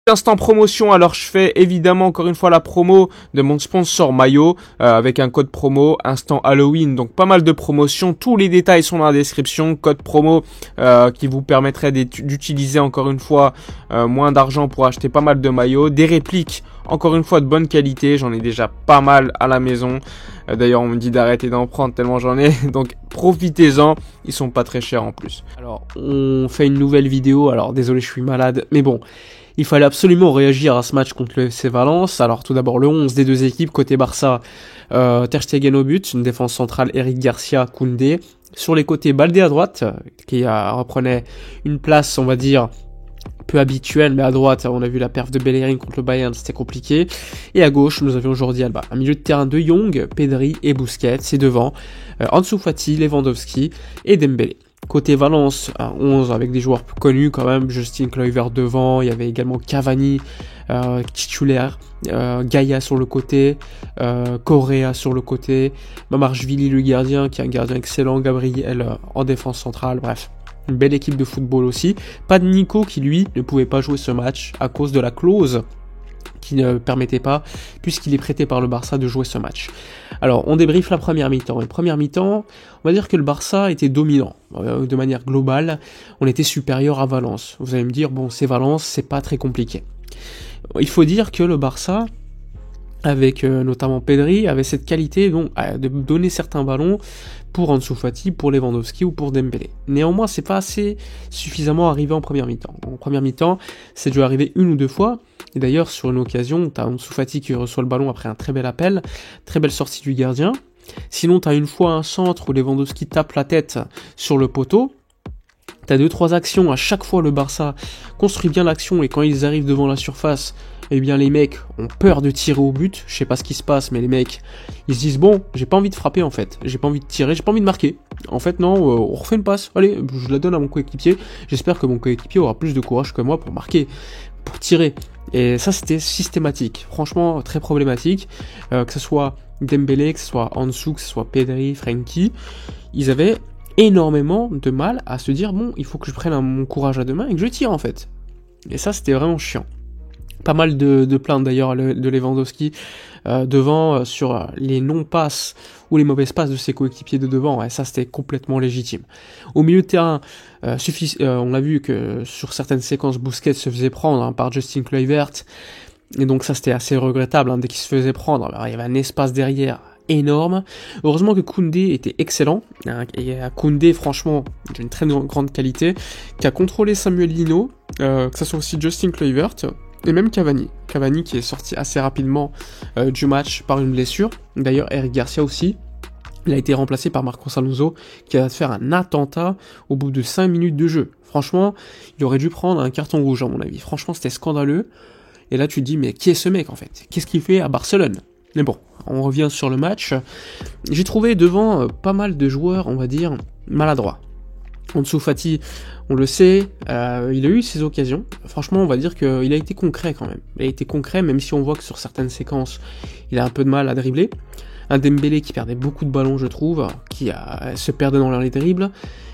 Instant promotion, alors je fais évidemment encore une fois la promo de mon sponsor Mayo avec un code promo Instant Halloween, donc pas mal de promotions, tous les détails sont dans la description, code promo qui vous permettrait d'utiliser encore une fois moins d'argent pour acheter pas mal de maillots, des répliques encore une fois de bonne qualité, j'en ai déjà pas mal à la maison, d'ailleurs on me dit d'arrêter d'en prendre tellement j'en ai, donc profitez-en, ils sont pas très chers en plus. Alors on fait une nouvelle vidéo, alors désolé je suis malade, mais bon, il fallait absolument réagir à ce match contre le FC Valence. Alors tout d'abord le 11 des deux équipes, côté Barça, Ter Stegen au but, une défense centrale Eric Garcia, Koundé. Sur les côtés, Baldé à droite, qui reprenait une place, on va dire, peu habituelle, mais à droite, on a vu la perf de Bellerin contre le Bayern, c'était compliqué. Et à gauche, nous avions Jordi Alba. Un milieu de terrain de Jong, Pedri et Busquets, et devant, Ansu Fati, Lewandowski et Dembélé. Côté Valence, un 11 avec des joueurs plus connus quand même, Justin Kluivert devant, il y avait également Cavani, titulaire, Gaïa sur le côté, Correa sur le côté, Mamarchvili le gardien, qui est un gardien excellent, Gabriel en défense centrale, bref. Une belle équipe de football aussi. Pas de Nico qui lui ne pouvait pas jouer ce match à cause de la clause qui ne permettait pas, puisqu'il est prêté par le Barça, de jouer ce match. Alors, on débriefe la première mi-temps. Et première mi-temps, on va dire que le Barça était dominant. De manière globale, on était supérieur à Valence. Vous allez me dire, bon, c'est Valence, c'est pas très compliqué. Il faut dire que le Barça, avec notamment Pedri, avait cette qualité donc, de donner certains ballons pour Ansu Fati, pour Lewandowski ou pour Dembélé. Néanmoins, c'est pas assez suffisamment arrivé en première mi-temps. En première mi-temps, c'est dû arriver une ou deux fois. Et d'ailleurs, sur une occasion, t'as Ansu Fati qui reçoit le ballon après un très bel appel, très belle sortie du gardien. Sinon, t'as une fois un centre où Lewandowski tape la tête sur le poteau. T'as 2-3 actions, à chaque fois le Barça construit bien l'action et quand ils arrivent devant la surface, eh bien les mecs ont peur de tirer au but. Je sais pas ce qui se passe, mais les mecs, ils se disent bon, j'ai pas envie de frapper en fait, j'ai pas envie de tirer, j'ai pas envie de marquer. En fait non, on refait une passe, allez, je la donne à mon coéquipier, j'espère que mon coéquipier aura plus de courage que moi pour marquer, pour tirer. Et ça c'était systématique, franchement très problématique, que ce soit Dembélé, que ce soit Ansu, que ce soit Pedri, Frenkie, ils avaient énormément de mal à se dire bon, il faut que je prenne mon courage à deux mains et que je tire en fait. Et ça c'était vraiment chiant. Pas mal de plaintes d'ailleurs de Lewandowski devant sur les non-passes ou les mauvaises passes de ses coéquipiers de devant, et ça c'était complètement légitime. Au milieu de terrain, on a vu que sur certaines séquences Busquets se faisait prendre par Justin Kluivert, et donc ça c'était assez regrettable, dès qu'il se faisait prendre, alors, il y avait un espace derrière énorme. Heureusement que Koundé était excellent, et Koundé franchement d'une très grande qualité, qui a contrôlé Samuel Lino, que ce soit aussi Justin Kluivert, et même Cavani qui est sorti assez rapidement du match par une blessure. D'ailleurs Eric Garcia aussi, il a été remplacé par Marcos Alonso qui a fait un attentat au bout de 5 minutes de jeu. Franchement, il aurait dû prendre un carton rouge à mon avis. Franchement, c'était scandaleux. Et là tu te dis mais qui est ce mec en fait? Qu'est-ce qu'il fait à Barcelone? Mais bon, on revient sur le match. J'ai trouvé devant pas mal de joueurs, on va dire, maladroits. Ansu Fati, on le sait, il a eu ses occasions. Franchement, on va dire qu'il a été concret quand même. Il a été concret, même si on voit que sur certaines séquences, il a un peu de mal à dribbler. Un Dembélé qui perdait beaucoup de ballons, je trouve, qui se perdait dans les dribbles.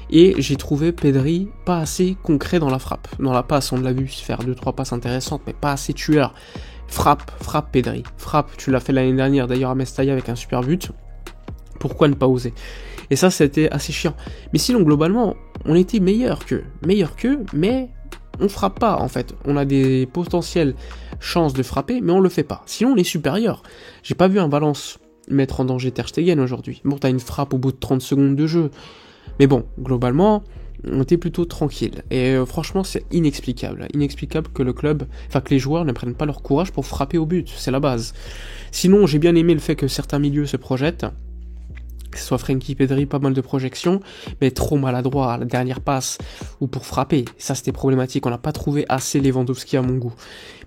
Et j'ai trouvé Pedri pas assez concret dans la frappe. Dans la passe, on l'a vu faire 2-3 passes intéressantes, mais pas assez tueur. Frappe Pedri. Frappe, tu l'as fait l'année dernière d'ailleurs à Mestalla avec un super but. Pourquoi ne pas oser? Et ça, c'était assez chiant. Mais sinon, globalement, on était meilleur qu'eux, mais on frappe pas, en fait. On a des potentielles chances de frapper, mais on le fait pas. Sinon, on est supérieur. J'ai pas vu un Valence mettre en danger Ter Stegen aujourd'hui. Bon, t'as une frappe au bout de 30 secondes de jeu. Mais bon, globalement, on était plutôt tranquille. Et franchement, c'est inexplicable. Inexplicable que que les joueurs ne prennent pas leur courage pour frapper au but. C'est la base. Sinon, j'ai bien aimé le fait que certains milieux se projettent. Que ce soit Frenkie, Pedri, pas mal de projections, mais trop maladroit à la dernière passe ou pour frapper. Ça, c'était problématique. On n'a pas trouvé assez Lewandowski à mon goût.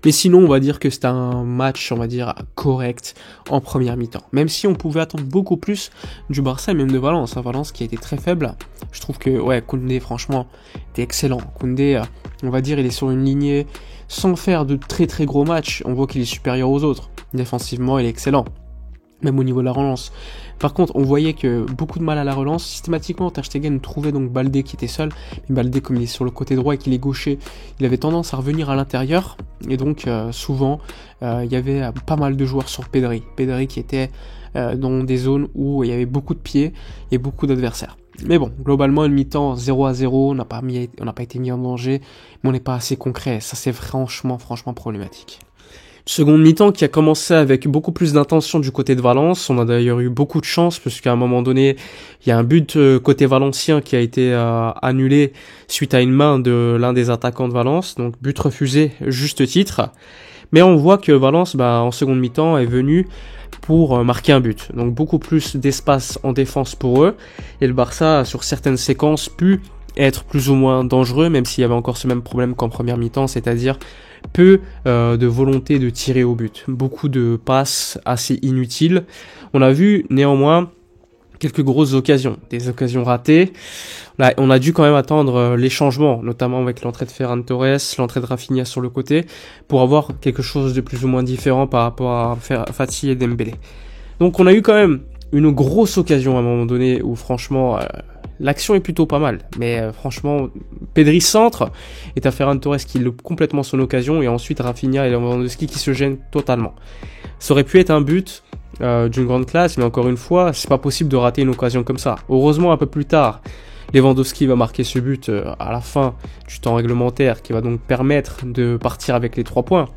Mais sinon, on va dire que c'était un match, on va dire, correct en première mi-temps. Même si on pouvait attendre beaucoup plus du Barça et même de Valence. Valence qui a été très faible. Je trouve que, ouais, Koundé, franchement, était excellent. Koundé, on va dire, il est sur une lignée sans faire de très très gros matchs. On voit qu'il est supérieur aux autres. Défensivement, il est excellent. même au niveau de la relance. Par contre, on voyait que beaucoup de mal à la relance. Systématiquement, Ter Stegen trouvait donc Baldé qui était seul. Mais Baldé, comme il est sur le côté droit et qu'il est gaucher, il avait tendance à revenir à l'intérieur. Et donc, souvent, il y avait pas mal de joueurs sur Pedri. Pedri qui était dans des zones où il y avait beaucoup de pieds et beaucoup d'adversaires. Mais bon, globalement, une mi-temps 0-0, on n'a pas été mis en danger, mais on n'est pas assez concret. Ça, c'est franchement problématique. Seconde mi-temps qui a commencé avec beaucoup plus d'intention du côté de Valence. On a d'ailleurs eu beaucoup de chance puisqu'à un moment donné, il y a un but côté valencien qui a été annulé suite à une main de l'un des attaquants de Valence. Donc but refusé, juste titre. Mais on voit que Valence, en seconde mi-temps, est venu pour marquer un but. Donc beaucoup plus d'espace en défense pour eux. Et le Barça, sur certaines séquences, pu être plus ou moins dangereux, même s'il y avait encore ce même problème qu'en première mi-temps, c'est-à-dire peu de volonté de tirer au but. Beaucoup de passes assez inutiles. On a vu néanmoins quelques grosses occasions, des occasions ratées. Là, on a dû quand même attendre les changements, notamment avec l'entrée de Ferran Torres, l'entrée de Rafinha sur le côté, pour avoir quelque chose de plus ou moins différent par rapport à Fati et Dembélé. Donc on a eu quand même une grosse occasion à un moment donné où franchement l'action est plutôt pas mal, mais franchement Pedri centre et t'as Ferran Torres qui loupe complètement son occasion et ensuite Rafinha et Lewandowski qui se gênent totalement. Ça aurait pu être un but d'une grande classe, mais encore une fois c'est pas possible de rater une occasion comme ça. Heureusement un peu plus tard Lewandowski va marquer ce but à la fin du temps réglementaire qui va donc permettre de partir avec les 3 points.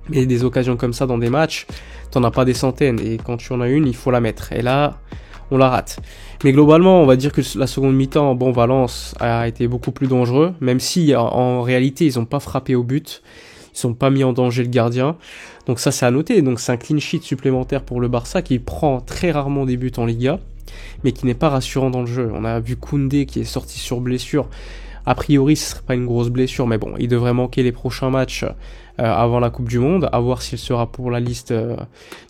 Mais des occasions comme ça dans des matchs, t'en as pas des centaines. Et quand tu en as une, il faut la mettre. Et là, on la rate. Mais globalement, on va dire que la seconde mi-temps, Valence a été beaucoup plus dangereux. Même si, en réalité, ils ont pas frappé au but. Ils ont pas mis en danger le gardien. Donc ça, c'est à noter. Donc c'est un clean sheet supplémentaire pour le Barça qui prend très rarement des buts en Liga, mais qui n'est pas rassurant dans le jeu. On a vu Koundé qui est sorti sur blessure. A priori, ce serait pas une grosse blessure, mais bon, il devrait manquer les prochains matchs avant la Coupe du Monde, à voir s'il sera pour la liste de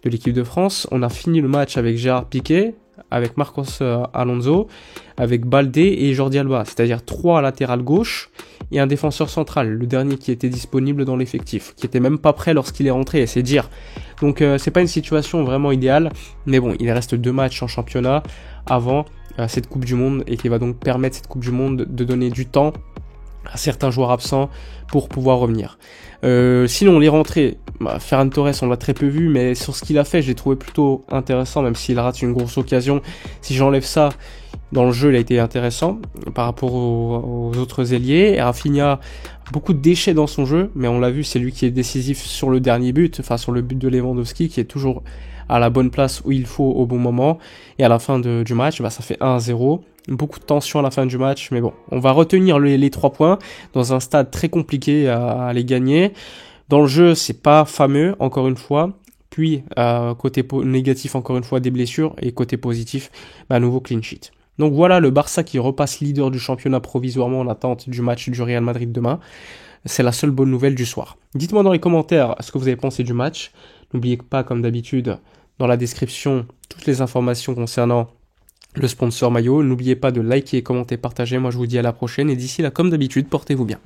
l'équipe de France. On a fini le match avec Gérard Piqué, avec Marcos Alonso, avec Baldé et Jordi Alba, c'est-à-dire 3 latérales gauche et un défenseur central, le dernier qui était disponible dans l'effectif, qui était même pas prêt lorsqu'il est rentré, c'est dire. Donc c'est pas une situation vraiment idéale, mais bon, il reste 2 matchs en championnat avant cette Coupe du Monde et qui va donc permettre cette Coupe du Monde de donner du temps à certains joueurs absents pour pouvoir revenir. Sinon les rentrées, Ferran Torres on l'a très peu vu, mais sur ce qu'il a fait je l'ai trouvé plutôt intéressant, même s'il rate une grosse occasion. Si j'enlève ça, dans le jeu il a été intéressant par rapport aux autres ailiers. Et Rafinha, beaucoup de déchets dans son jeu, mais on l'a vu, c'est lui qui est décisif sur le dernier but, enfin sur le but de Lewandowski, qui est toujours à la bonne place où il faut au bon moment. Et à la fin du match, ça fait 1-0. Beaucoup de tension à la fin du match, mais bon, on va retenir les 3 points dans un stade très compliqué à les gagner. Dans le jeu, c'est pas fameux, encore une fois. Puis, côté négatif, encore une fois, des blessures. Et côté positif, nouveau clean sheet. Donc voilà, le Barça qui repasse leader du championnat provisoirement en attente du match du Real Madrid demain. C'est la seule bonne nouvelle du soir. Dites-moi dans les commentaires ce que vous avez pensé du match. N'oubliez pas, comme d'habitude, dans la description, toutes les informations concernant le sponsor maillot. N'oubliez pas de liker, commenter, partager. Moi, je vous dis à la prochaine. Et d'ici là, comme d'habitude, portez-vous bien.